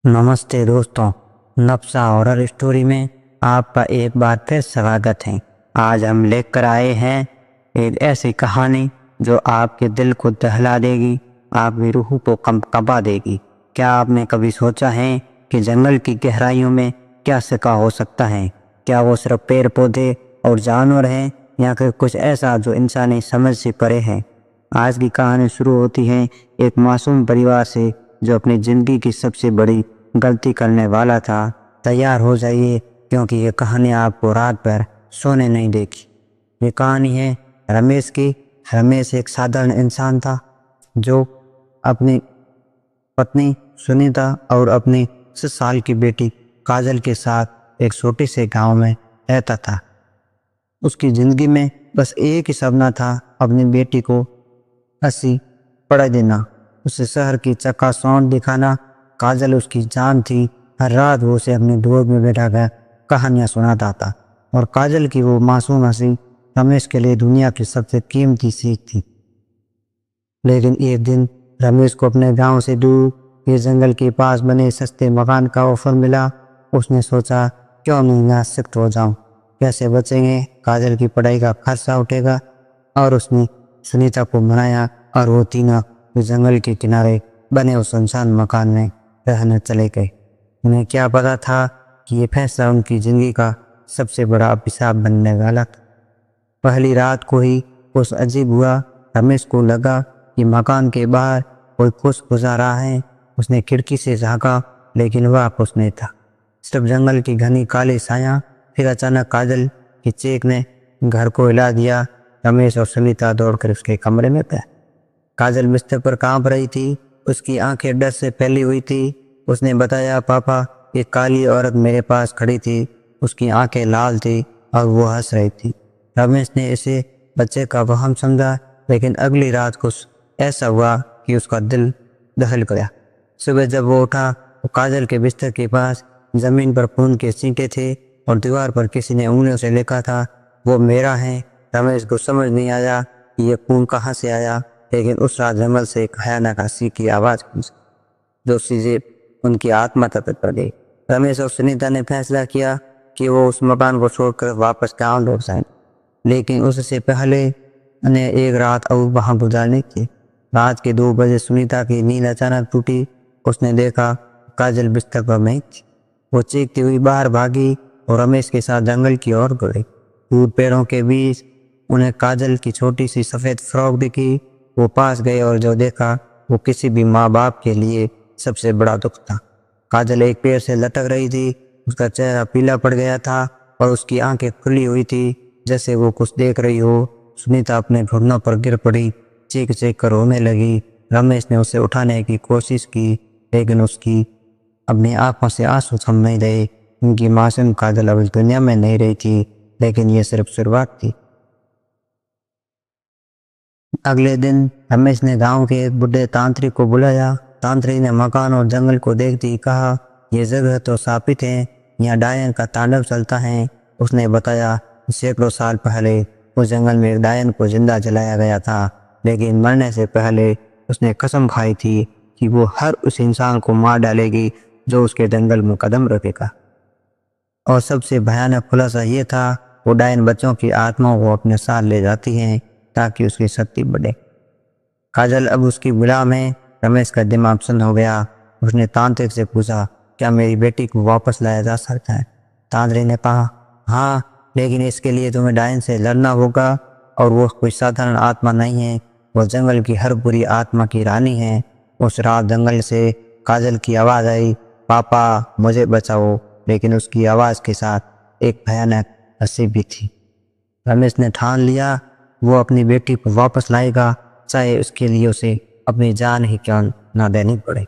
नमस्ते दोस्तों, नफ्सा horror story में आपका एक बार फिर स्वागत है। आज हम लेकर आए हैं एक ऐसी कहानी जो आपके दिल को दहला देगी, आपकी रूह को कंपा देगी। क्या आपने कभी सोचा है कि जंगल की गहराइयों में क्या छिपा हो सकता है? क्या वो सिर्फ पेड़ पौधे और जानवर हैं या फिर कुछ ऐसा जो इंसानी समझ से परे है? आज की कहानी शुरू होती है एक मासूम परिवार से जो अपनी ज़िंदगी की सबसे बड़ी गलती करने वाला था। तैयार हो जाइए क्योंकि ये कहानी आपको रात भर सोने नहीं देगी। ये कहानी है रमेश की। रमेश एक साधारण इंसान था जो अपनी पत्नी सुनीता और अपनी 6 साल की बेटी काजल के साथ एक छोटे से गांव में रहता था। उसकी ज़िंदगी में बस एक ही सपना था, अपनी बेटी को अच्छी पढ़ाई देना, उसे शहर की चकाचौंध दिखाना। काजल उसकी जान थी। हर रात वो उसे अपनी गोद में बैठा कर कहानियाँ सुनाता था और काजल की वो मासूम हंसी रमेश के लिए दुनिया की सबसे कीमती सीख थी। लेकिन एक दिन रमेश को अपने गांव से दूर ये जंगल के पास बने सस्ते मकान का ऑफर मिला। उसने सोचा क्यों नहीं यहाँ शिफ्ट हो जाऊँ, कैसे बचेंगे, काजल की पढ़ाई का खर्चा उठेगा। और उसने सुनीता को मनाया और वो तीनों जंगल के किनारे बने उस सुनसान मकान में रहने चले गए। उन्हें क्या पता था कि ये फैसला उनकी ज़िंदगी का सबसे बड़ा अभिशाप बनने वाला था। पहली रात को ही कुछ अजीब हुआ। रमेश को लगा कि मकान के बाहर कोई कुछ गुजर रहा है। उसने खिड़की से झांका लेकिन वह कुछ नहीं था, सिर्फ जंगल की घनी काली छाया। फिर अचानक काजल की चीख ने घर को हिला दिया। रमेश और सुनीता दौड़कर उसके कमरे में गए। काजल बिस्तर पर कांप रही थी, उसकी आंखें डर से फैली हुई थी। उसने बताया, पापा, एक काली औरत मेरे पास खड़ी थी, उसकी आंखें लाल थी और वो हंस रही थी। रमेश ने इसे बच्चे का वहम समझा, लेकिन अगली रात कुछ ऐसा हुआ कि उसका दिल दहल गया। सुबह जब वो उठा तो काजल के बिस्तर के पास जमीन पर खून के छींटे थे और दीवार पर किसी ने उंगलियों से लिखा था, वो मेरा है। रमेश को समझ नहीं आया कि ये खून कहाँ से आया, लेकिन उस रात जंगल से एक भयानक हंसी की आवाज़ जो सीधे उनकी आत्मा तक कर गई। रमेश और सुनीता ने फैसला किया कि वो उस मकान को छोड़कर वापस गाँव लौट जाएं, लेकिन उससे पहले उन्हें एक रात और वहाँ गुजारने की। रात के 2 बजे सुनीता की नींद अचानक टूटी। उसने देखा काजल बिस्तर पर नहीं थी। वो चीखती हुई बाहर भागी और रमेश के साथ जंगल की ओर गई। दूर पेड़ों के बीच उन्हें काजल की छोटी सी सफ़ेद फ्रॉक दिखी। वो पास गए और जो देखा वो किसी भी माँ बाप के लिए सबसे बड़ा दुख था। काजल एक पेड़ से लटक रही थी, उसका चेहरा पीला पड़ गया था और उसकी आंखें खुली हुई थी जैसे वो कुछ देख रही हो। सुनीता अपने घुटनों पर गिर पड़ी, चीख चीख कर रोने लगी। रमेश ने उसे उठाने की कोशिश की, लेकिन उसकी अपनी आंखों से आंसू थम नहीं रहे। उनकी मासूम काजल अब इस दुनिया में नहीं रही थी, लेकिन ये सिर्फ शुरुआत थी। अगले दिन रमेश ने गांव के एक बुढ़े तांत्रिक को बुलाया। तांत्रिक ने मकान और जंगल को देखते ही कहा, यह जगह तो शापित है, यहाँ डायन का तांडव चलता है। उसने बताया, सैकड़ों साल पहले उस जंगल में एक डायन को जिंदा जलाया गया था, लेकिन मरने से पहले उसने कसम खाई थी कि वो हर उस इंसान को मार डालेगी जो उसके जंगल में कदम रखेगा। और सबसे भयानक खुलासा ये था, वो डायन बच्चों की आत्माओं को अपने साथ ले जाती हैं ताकि उसकी शक्ति बढ़े। काजल अब उसकी गुलाम है। रमेश का दिमाग सुन्न हो गया। उसने तांत्रिक से पूछा, क्या मेरी बेटी को वापस लाया जा सकता है? तांत्रिक ने कहा, हाँ, लेकिन इसके लिए तुम्हें डायन से लड़ना होगा और वो कोई साधारण आत्मा नहीं है, वो जंगल की हर बुरी आत्मा की रानी है। उस रात जंगल से काजल की आवाज़ आई, पापा मुझे बचाओ, लेकिन उसकी आवाज़ के साथ एक भयानक हंसी भी थी। रमेश ने ठान लिया वो अपनी बेटी को वापस लाएगा, चाहे उसके लिए उसे अपनी जान ही क्यों न देनी पड़े।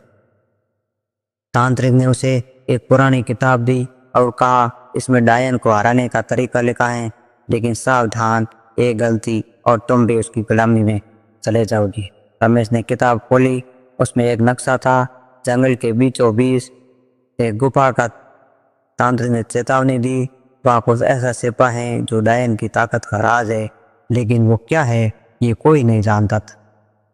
तांत्रिक ने उसे एक पुरानी किताब दी और कहा, इसमें डायन को हराने का तरीका लिखा है, लेकिन सावधान, एक गलती और तुम भी उसकी गुलामी में चले जाओगी। रमेश ने किताब खोली। उसमें एक नक्शा था, जंगल के बीचों बीच एक गुफा का। तांत्रिक ने चेतावनी दी, वहाँ कुछ ऐसा छिपा है जो डायन की ताकत का राज है, लेकिन वो क्या है ये कोई नहीं जानता था।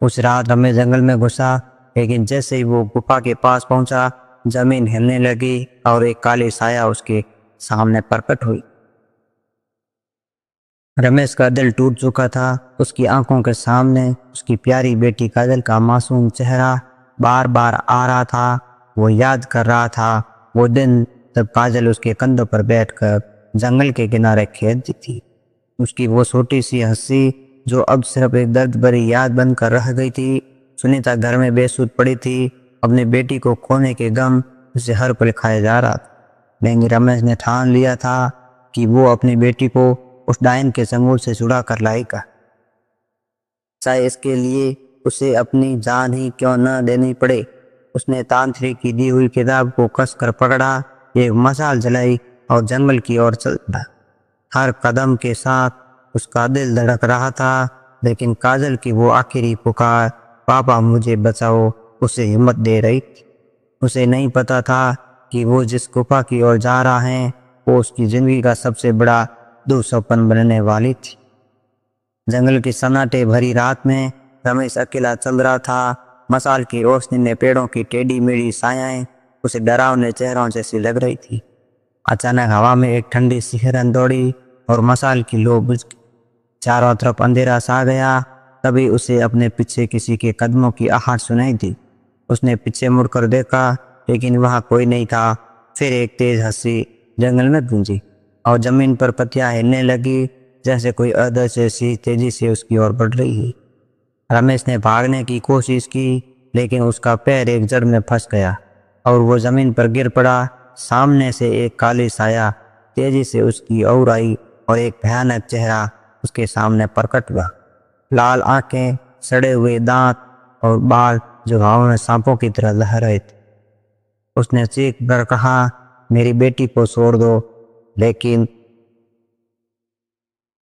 उस रात रमेश जंगल में घुसा, लेकिन जैसे ही वो गुफा के पास पहुंचा जमीन हिलने लगी और एक काली साया उसके सामने प्रकट हुई। रमेश का दिल टूट चुका था। उसकी आंखों के सामने उसकी प्यारी बेटी काजल का मासूम चेहरा बार बार आ रहा था। वो याद कर रहा था वो दिन जब काजल उसके कंधों पर बैठकर जंगल के किनारे खेलती थी। उसकी वो छोटी सी हंसी जो अब सिर्फ एक दर्द भरी याद बनकर रह गई थी। सुनीता घर में बेसुध पड़ी थी। अपनी बेटी को खोने के गम उसे हर पल खाया जा रहा था। लेकिन रमेश ने ठान लिया था कि वो अपनी बेटी को उस डायन के चंगुल से छुड़ा कर लाएगा, चाहे इसके लिए उसे अपनी जान ही क्यों न देनी पड़े। उसने तांत्रिक की दी हुई किताब को कसकर पकड़ा, एक मशाल जलाई और जंगल की ओर चल पड़ा। हर कदम के साथ उसका दिल धड़क रहा था, लेकिन काजल की वो आखिरी पुकार, पापा मुझे बचाओ, उसे हिम्मत दे रही थी। उसे नहीं पता था कि वो जिस गुफा की ओर जा रहा है वो उसकी जिंदगी का सबसे बड़ा दुःस्वप्न बनने वाली थी। जंगल की सन्नाटे भरी रात में रमेश अकेला चल रहा था। मशाल की रोशनी ने पेड़ों की टेढ़ी मेढ़ी छायाएं उसे डरावने चेहरों जैसी लग रही थी। अचानक हवा में एक ठंडी सी हिरन दौड़ी और मशाल की लौ बुझ गई। चारों तरफ अंधेरा छा गया। तभी उसे अपने पीछे किसी के कदमों की आहट सुनाई दी। उसने पीछे मुड़कर देखा, लेकिन वहां कोई नहीं था। फिर एक तेज हंसी जंगल में गूंजी और जमीन पर पत्तियां हिलने लगी, जैसे कोई अदृश्य सी तेजी से उसकी ओर बढ़ रही है। रमेश ने भागने की कोशिश की, लेकिन उसका पैर एक जड़ में फंस गया और वो जमीन पर गिर पड़ा। सामने से एक काली साया तेजी से उसकी ओर आई और एक भयानक चेहरा उसके सामने प्रकट हुआ। लाल आंखें, सड़े हुए दांत और बाल जो हवा में सांपों की तरह लहर रहे थे। उसने चीख कर कहा, मेरी बेटी को छोड़ दो, लेकिन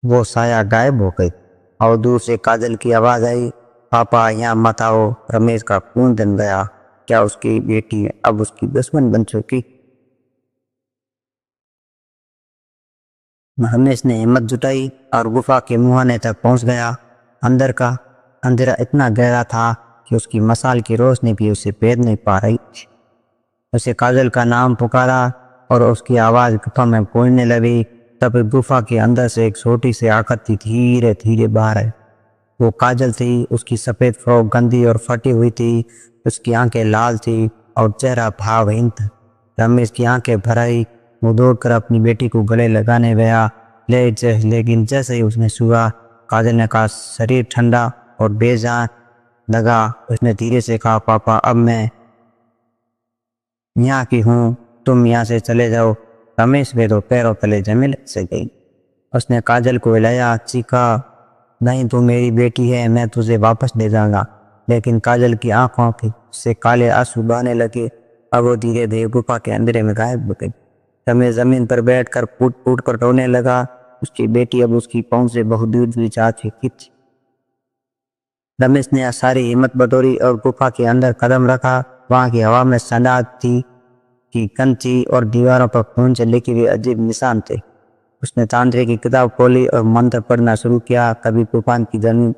वो साया गायब हो गई और दूर से काजल की आवाज आई, पापा यहाँ मत आओ। रमेश का खून जम गया। क्या उसकी बेटी अब उसकी दुश्मन बन चुकी? रमेश ने हिम्मत जुटाई और गुफा के मुहाने तक पहुंच गया। अंदर का अंधेरा इतना गहरा था कि उसकी मशाल की रोशनी भी उसे भेद नहीं पा रही थी। उसे काजल का नाम पुकारा और उसकी आवाज गुफा में गूंजने लगी। तब गुफा के अंदर से एक छोटी सी आकृति धीरे धीरे बाहर आई। वो काजल थी। उसकी सफेद फ्रॉक गंदी और फटी हुई थी। उसकी आंखें लाल थी और चेहरा भावहीन था। रमेश की आंखें भर आई। वो दौड़कर अपनी बेटी को गले लगाने गया, लेकिन जैसे ही उसने छुआ, काजल ने कहा, शरीर ठंडा और बेजान लगा। उसने धीरे से कहा, पापा अब मैं यहाँ की हूँ, तुम यहाँ से चले जाओ। रमेश के दो पैरों तले जमीन से गई। उसने काजल को हिलाया, चीखा, नहीं तू मेरी बेटी है, मैं तुझे वापस ले जाऊंगा। लेकिन काजल की आंखों से काले आंसू बहने लगे। अब वो धीरे धीरे गुफा के अंधेरे में गायब हो गई। रमेश जमीन पर बैठकर फूट फूट कर रोने लगा। उसकी बेटी अब उसकी पहुंच से बहुत दूर दूर जा चुकी थी। रमेश ने सारी हिम्मत बटोरी और गुफा के अंदर कदम रखा। वहां की हवा में सनाट थी कि कंची और दीवारों पर खून से लिखे हुए अजीब निशान थे। उसने तांत्रिक की किताब खोली और मंत्र पढ़ना शुरू किया। कभी तूफान की जमीन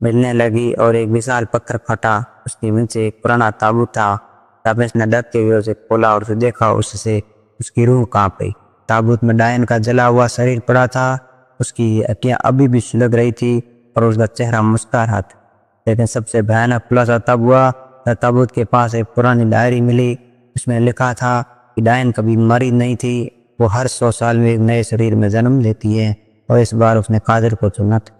मिलने लगी और एक विशाल पत्थर फटा। उसके नीचे एक पुराना ताबूत था। रमेश ने डरते हुए उसे खोला और उसे देखा। उससे उसकी रूह कांप गई। ताबूत में डायन का जला हुआ शरीर पड़ा था। उसकी हड्डियां अभी भी सुलग रही थी और उसका चेहरा मुस्कुरा रहा था। लेकिन सबसे भयानक खुलासा तब हुआ जब ताबूत के पास एक पुरानी डायरी मिली। उसमें लिखा था कि डायन कभी मरी नहीं थी, वो हर 100 साल में एक नए शरीर में जन्म लेती है और इस बार उसने काजल को चुना था।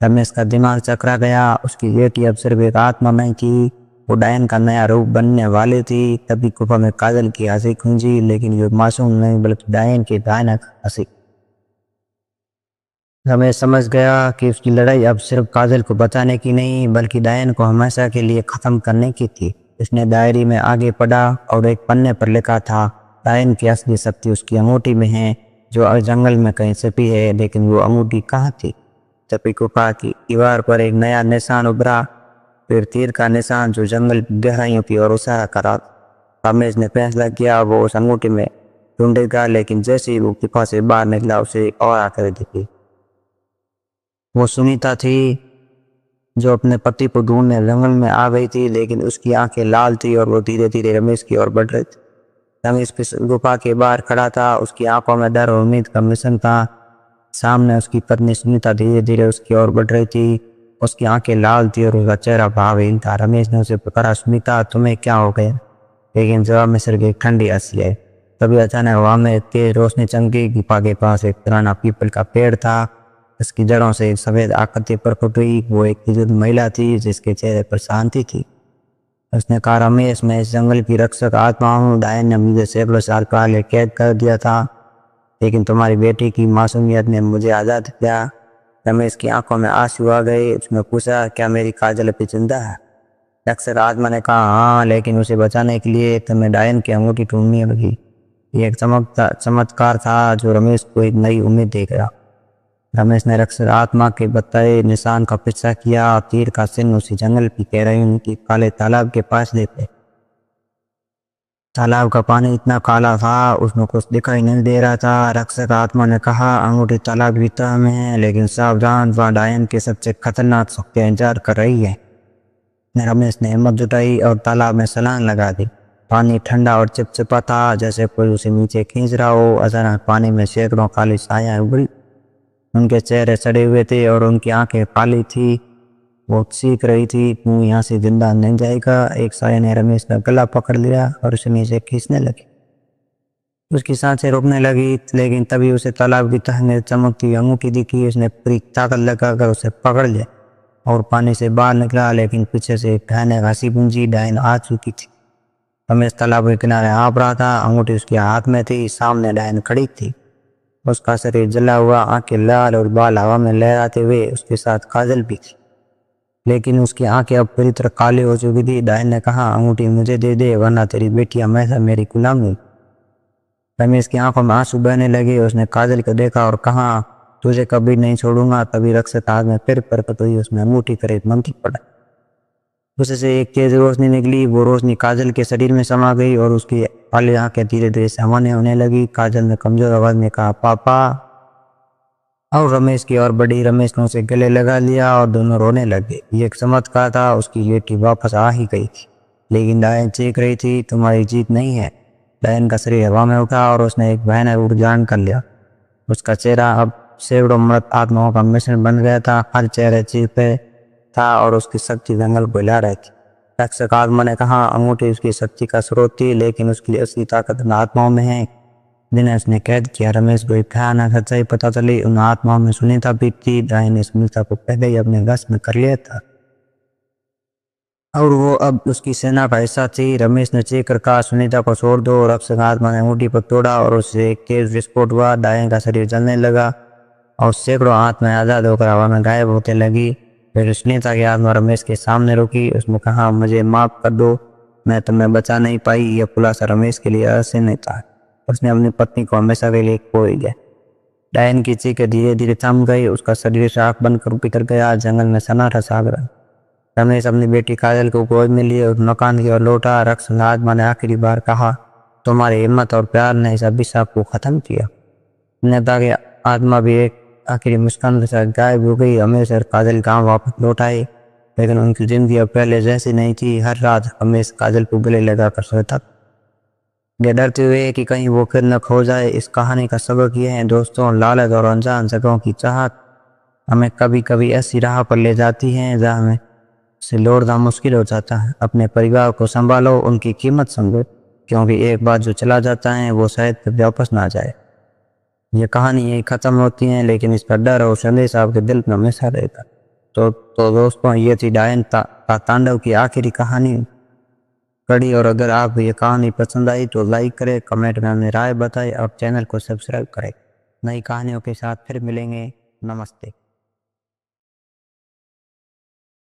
रमेश का दिमाग चकरा गया। उसकी बेटी अब सिर्फ एक आत्मा नहीं थी, वो डायन का नया रूप बनने वाली थी। तभी गुफा में काजल की हंसी गूंजी, लेकिन ये मासूम नहीं बल्कि डायन की भयानक हंसी। रमेश समझ गया कि उसकी लड़ाई अब सिर्फ काजल को बचाने की नहीं बल्कि डायन को हमेशा के लिए खत्म करने की थी। उसने डायरी में आगे पढ़ा और एक पन्ने पर लिखा था, डायन की असली शक्ति उसकी अंगूठी में है जो जंगल में कहीं छिपी है। लेकिन वो अंगूठी कहाँ थी? तभी गुफा की दीवार पर एक नया निशान उभरा, फिर तीर का निशान जो जंगल गहराइयों की ओर इशारा करा। रमेश ने फैसला किया वो उस अंगूठी में ढूंढेगा, लेकिन जैसे ही वो गुफा से बाहर निकला उसे और आकर दिखी। वो सुनीता थी। जो अपने पति को ढूंढने जंगल में आ गई थी, लेकिन उसकी आंखें लाल थी और वो धीरे धीरे रमेश की ओर बढ़ रही थी। रमेश किस गुफा के बाहर खड़ा था, उसकी आंखों में डर और उम्मीद का मिश्रण था। सामने उसकी पत्नी सुनीता धीरे धीरे उसकी ओर बढ़ रही थी। उसकी आंखें लाल थी और उसका चेहरा भावहीन था। रमेश ने उसे पुकारा, सुनीता तुम्हें क्या हो गया? लेकिन जवाब में सिर्फ एक ठंडी हंसी आई। तभी अचानक हवा में तेज रोशनी चमकी। गुफा के पास एक पुराना पीपल का पेड़ था। इसकी जड़ों से एक सफेद आकृति प्रकट हुई। वो एक बुजुर्ग महिला थी जिसके चेहरे पर शांति थी। उसने कहा, रमेश मैं इस जंगल की रक्षक आत्मा हूँ। डायन ने मुझे सैकड़ों साल पहले कैद कर दिया था, लेकिन तुम्हारी बेटी की मासूमियत ने मुझे आज़ाद किया। रमेश की आंखों में आंसू आ गए। उसने पूछा, क्या मेरी काजल अभी जिंदा है? रक्षक आत्मा ने कहा, हाँ, लेकिन उसे बचाने के लिए तुम्हें डायन की अंगूठी ढूंढनी होगी। ये एक चमत्कार था जो रमेश को एक नई उम्मीद दे गया। रमेश ने रक्षक आत्मा के बताए निशान का पीछा किया। तीर का चिन्ह उसी जंगल की गहराई की काले तालाब के पास देखे। तालाब का पानी इतना काला था उसमें कुछ दिखाई नहीं दे रहा था। रक्षक आत्मा ने कहा, अंगूठी तालाब की तह में है, लेकिन सावधान, वह डायन के सबसे खतरनाक शक्तियां इंतजार कर रही है। रमेश ने हिम्मत जुटाई और तालाब में छलांग लगा दी। पानी ठंडा और चिपचिपा था, जैसे कोई उसे नीचे खींच रहा हो। अचानक पानी में सैकड़ों काली सायाएं उभरी। उनके चेहरे सड़े हुए थे और उनकी आंखें काली थी। वो चीख रही थी, तू यहाँ से जिंदा नहीं जाएगा। एक साया ने रमेश का गला पकड़ लिया और उसे नीचे खींचने लगी। उसकी सांसें रुकने लगी, लेकिन तभी उसे तालाब की तह में चमकती अंगूठी दिखी। उसने पूरी ताकत लगाकर उसे पकड़ लिया और पानी से बाहर निकला, लेकिन पीछे से एक भयानक हंसी गूंजी। डायन आ चुकी थी। रमेश तालाब के किनारे हाँफ रहा था। अंगूठी उसके हाथ में थी। सामने डायन खड़ी थी। उसका शरीर जला हुआ, आंखें लाल और बाल हवा में लहराते हुए। उसके साथ काजल भी थी, लेकिन उसकी आंखें अब पूरी तरह काली हो चुकी थी। डायन ने कहा, अंगूठी मुझे दे दे, वरना तेरी बेटी हमेशा मेरी गुलाम हुई। रमेश की आंखों में आंसू बहने लगे। उसने काजल को देखा और कहा, तुझे कभी नहीं छोड़ूंगा। तभी रक्षक हाथ में फिर प्रकट हुई। उसने अंगूठी कर एक मंत्र पड़ा। उससे एक तेज रोशनी निकली। वो रोशनी काजल के शरीर में समा गई और उसकी काली आंखें धीरे धीरे सामान्य होने लगी। काजल ने कमजोर आवाज में कहा, पापा। और रमेश की ओर बढ़ी। रमेश ने उसे गले लगा लिया और दोनों रोने लगे। ये एक चमत्कार था। उसकी बेटी वापस आ ही गई थी, लेकिन डायन चीख रही थी, तुम्हारी जीत नहीं है। डायन का शरीर हवा में उठा और उसने एक भयानक उड़ान कर लिया। उसका चेहरा अब सैकड़ों मृत आत्माओं का मिश्रण बन गया था। हर चेहरे चीख पे था और उसकी शक्ति जंगल को हिला रही थी। रक्षक आत्मा ने कहा, अंगूठी उसकी शक्ति का स्रोत थी, लेकिन उसकी असली ताकत उन आत्माओं में है जिन्हें उसने कैद किया। रमेश को एक भयानक सच्चाई पता चली। उन आत्माओं में सुनीता भी थी। डायन ने सुनीता को पहले ही अपने वश में कर लिया था और वो अब उसकी सेना का हिस्सा थी। रमेश ने चीख कर कहा, सुनीता को छोड़ दो। रक्षक आत्मा ने अंगूठी पर तोड़ा और उससे एक तेज विस्फोट हुआ। डायन का शरीर जलने लगा और सैकड़ों आत्माएं आज़ाद होकर हवा में गायब होते लगी। फिर सुनीता की आत्मा रमेश के सामने रुकी। उसने कहा, मुझे माफ कर दो, मैं तुम्हें बचा नहीं पाई। यह खुलासा रमेश के लिए असहनीय था। उसने अपनी पत्नी को हमेशा के लिए खो दिया। डायन की चीखें धीरे धीरे थम गई। उसका शरीर शाख बनकर बिखर गया। जंगल में सन्नाटा छा गया। रमेश अपनी बेटी काजल को गोद में लिए उस मकान की ओर लौटा। रक्षक आत्मा ने आखिरी बार कहा, तुम्हारी हिम्मत और प्यार ने इस अभिशाप को खत्म किया। नेता की आत्मा भी एक आखिरी मुस्कान के साथ गायब हो गई। रमेश और काजल गांव वापस लौट आए, लेकिन उनकी जिंदगी अब पहले जैसी नहीं थी। हर रात रमेश काजल को गले लगाकर सोता, ये डरते हुए कि कहीं वो फिर न खो जाए। इस कहानी का सबक ये है दोस्तों, लालच और अनजान जगहों की चाहत हमें कभी कभी ऐसी राह पर ले जाती हैं जहाँ हमें से लौटना मुश्किल हो जाता है। अपने परिवार को संभालो, उनकी कीमत समझो, क्योंकि एक बार जो चला जाता है वो शायद फिर वापस ना जाए। ये कहानी यही खत्म होती है, लेकिन इसका डर और संदेश आपके दिल में हमेशा रहेगा। तो दोस्तों, ये थी डायन का तांडव की आखिरी कहानी कड़ी। और अगर आपको ये कहानी पसंद आई तो लाइक करें, कमेंट में हमें राय बताएं और चैनल को सब्सक्राइब करें। नई कहानियों के साथ फिर मिलेंगे। नमस्ते।